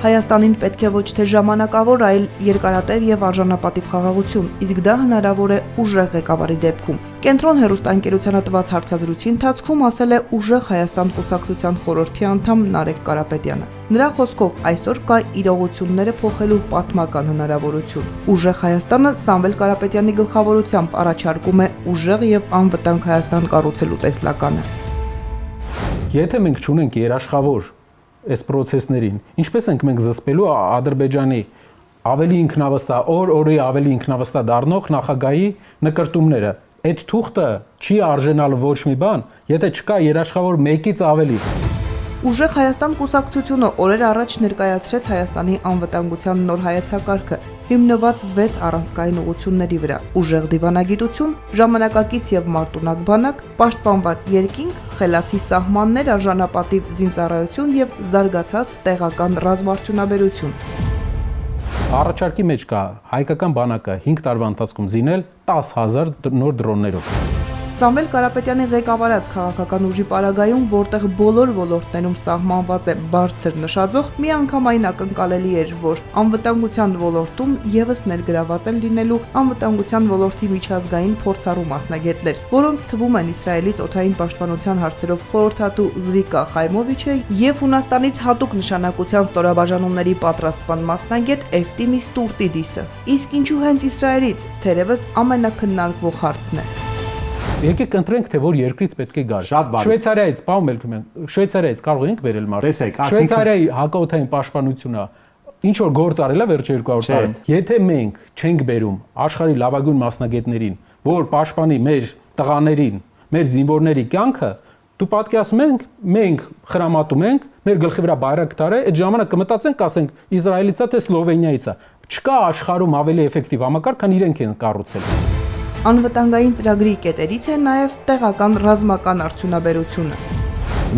Հայաստանին պետք է ոչ թե ժամանակավոր, այլ երկարատև եւ արժանապատիվ խաղաղություն, իսկ դա հնարավոր է ուժեղ ղեկավարի դեպքում։ Կենտրոն հեռուստաընկերությանը տված հարցազրույցի ընթացքում ասել է Ուժեղ Հայաստան կուսակցության խորհրդի անդամ Նարեկ Կարապետյանը։ Նրա խոսքով այսօր կա իրողությունները փոխելու պատմական հնարավորություն։ Ուժեղ Հայաստանը Սամվել Կարապետյանի գլխավորությամբ առաջարկում է ուժեղ եւ անվտանգ Հայաստան կառուցելու տեսլականը։ Եթե մենք չունենք երաշխավոր այս process-ներին, ինչպես ենք մենք զսպելու Ադրբեջանի ավելի ինքնավստահ, օր-օրի ավելի ինքնավստահ դառնող նախագահի նկրտումները։ Այդ թուղթը չի արժանալ ոչ մի բան, եթե չկա երաշխավոր մեկից ավելի։ Ուժեղ Հայաստան կուսակցությունը օրեր առաջ ներկայացրեց Հայաստանի անվտանգության նոր հայեցակարգը, հիմնված 6 առանցքային ուղղությունների վրա՝ ուժեղ դիվանագիտություն, ժամանակակից եւ մարտունակ բանակ, պաշտպանված երկինք, խելացի սահմաններ, արժանապատիվ զինծառայություն եւ զարգացած տեղական ռազմաարդյունաբերություն։ Առաջարկի մեջ կա հայկական բանակը 5 տարվա ընթացքում զինել 10,000 նոր դրոններով։ Սամվել Կարապետյանի ղեկավարած քաղաքական ուժի պարագայում, որտեղ բոլոր ոլորտներում սահմանված է բարձր նշաձող, միանգամայն ակնկալելի էր, որ անվտանգության ոլորտում եւս ներգրաված են լինելու անվտանգության ոլորտի միջազգային փորձառու մասնագետներ, որոնց թվում են Իսրայելից օդային պաշտպանության հարցերով խորհրդատու Զվիկա Խայմովիչը եւ Հունաստանից հատուկ նշանակության ստորաբաժանումների պատրաստման մասնագետ Էվտիմիս Տուրտիդիսը։ Իսկ ինչու հենց Իսրայելից, թերևս ամենակննարկվող հարցն է։ Եկեք ընտրենք, թե որ երկրից պետք է գար։ Շվեյցարիայից, պարոն Մելքոմյան, Շվեյցարիայից կարող ենք բերել մարդ։ Շվեյցարիայի հակաօդային պաշտպանությունը ինչ որ գործ արել է վերջ 200 տարում։ Եթե մենք չենք բերում աշխարհի լավագույն մասնագետներին, որ պաշտպանի մեր տղաներին, մեր զինվորների կյանքը, դու պատկերացնում ես, մենք խրամատում ենք, մեր գլխի վրա բայրակտար է, այդ ժամանակ կմտածենք, ասենք Իսրայելից է, թե Սլովենիայից է։ Չկա աշխարհում ավելի էֆեկտիվ համակարգ, քան իրենք են կառուցել։ Անվտանգային ծրագրի կետերից է նաև տեղական ռազմական արդյունաբերությունը։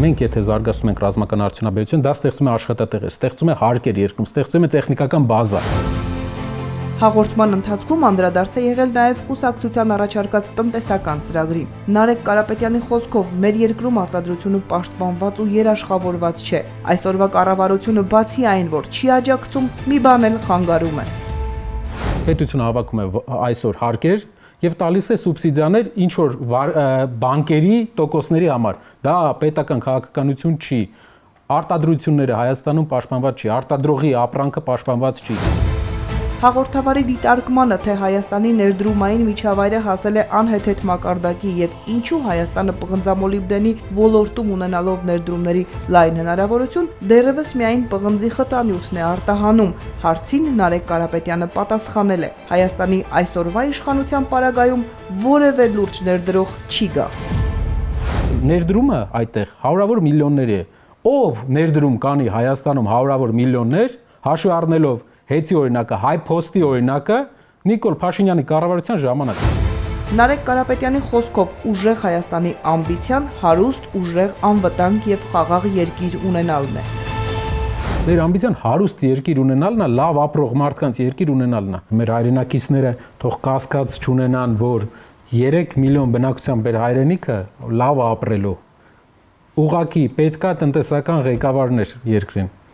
Մենք եթե զարգացնում ենք ռազմական արդյունաբերություն, դա ստեղծում է աշխատատեղեր, ստեղծում է հարկեր երկրում, ստեղծում է տեխնիկական բազա։ Հաղորդման ընթացքում անդրադարձ է եղել նաև կուսակցության առաջարկած տնտեսական ծրագրին։ Նարեկ Կարապետյանի խոսքով մեր երկրում արտադրությունը պաշտպանված ու երաշխավորված չէ։ Այսօրվա կառավարությունը բացի այն, որ չի աջակցում, մի բան էլ խանգարում է։ Պետությունը հավաքում է այսօր հարկեր եւ տալիս է սուբսիդիաներ ինչ որ բանկերի տոկոսների համար։ Դա պետական քաղաքականություն չի։ Արտադրությունները Հայաստանում պաշտպանված չի, արտադրողի ապրանքը պաշտպանված չի։ Հաղորդավարի դիտարկմանը, թե Հայաստանի ներդրումային միջավայրը հասել է անհեթեթ մակարդակի եւ ինչու Հայաստանը պղնձամոլիբդենի ոլորտում ունենալով ներդրումների լայն հնարավորություն, դեռևս միայն պղնձի խտանյութն է արտահանում, հարցին Նարեկ Կարապետյանը պատասխանել է. Հայաստանի այսօրվա իշխանության պարագայում որևէ լուրջ ներդրող չի գա։ Ներդրումը այդտեղ հարյուրավոր միլիոններ է։ Ով ներդրում կանի Հայաստանում հարյուրավոր միլիոններ, հաշվի առնելով Հեցի օրինակը, Հայ Փոստի օրինակը, Նիկոլ Փաշինյանի կառավարության ժամանակ։ Նարեկ Կարապետյանի խոսքով ուժեղ Հայաստանի ամբիցիան հարուստ, ուժեղ, անվտանգ եւ խաղաղ երկիր ունենալն է։ Մեր ամբիցիան հարուստ երկիր ունենալն է, լավ ապրող մարդկանց երկիր ունենալն է։ Մեր հայրենակիցները թող կասկած չունենան, որ 3 միլիոն բնակության մեր հայրենիքը լավ ապրելու։ Ուղղակի պետքա տնտեսական ղեկավարներ երկրին։